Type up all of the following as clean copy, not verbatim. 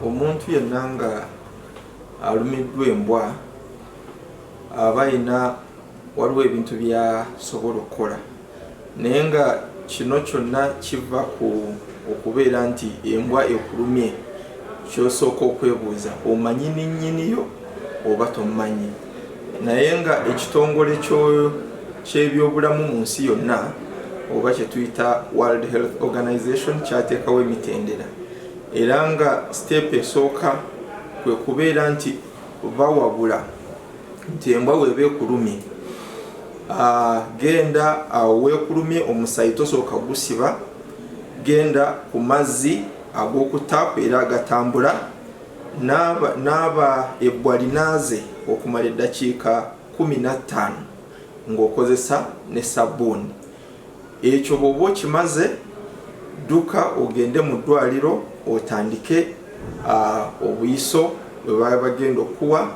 omuntu yenna nga alumiddwa embwa aba alina waliwo ebintu byasobola okukola, naye nga kino kyonna kiva ku okubeera nti embwa ekulumye. Kyosooka okwebuuza, omanyi n'ennyiniyo oba tomumanyi? Naye nga ekitongole ky'ebyobulamu mu nsi yonna oba kye tuyita World Health Organization kyateekawo emitendera, era nga step esooka kwe kubeera nti bawabula nti embwa weeba ekulumye, genda awo weekulumye omusaayi tosooka gusiba, genda ku mazzi ag'okutaapu era agatambula, naaba ebbwa linaaze okumala eddakiika 15 ng'okozesa ne sabbuuni. Ekyo bw'oba okimaze, dduka ogende mu ddwaliro otandike obuyiso bwe baba bagenda okuwa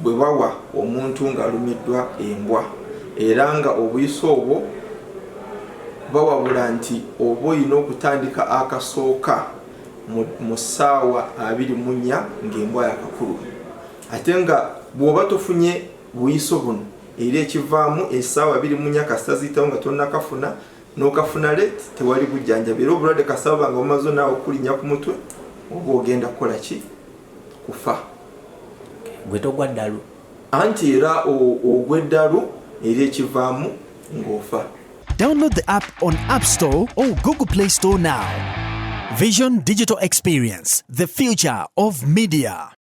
bwe bawa omuntu ng'alumiddwa embwa, era nga obuyiso obwo bawabula nti oba olina okutandika akasooka mu ssaawa 24 ng'embwa yakakuluma. Ate nga bw'oba tofunye buyiso buno era ekivaamu essaawa 24 kasita ziyitawo nga tonnakafuna, n'okafuna late, tewali bujjanjabi, era obulwadde kasaba nga bumaze naawe okulinnya ku mutwe oba ogenda kukola ki? Kufa. Gwe togwa ddalu, anti era ogwa eddalu era ekivaamu ng'ofa. Download the app on App Store or Google Play Store now. Vision Digital Experience, the future of media.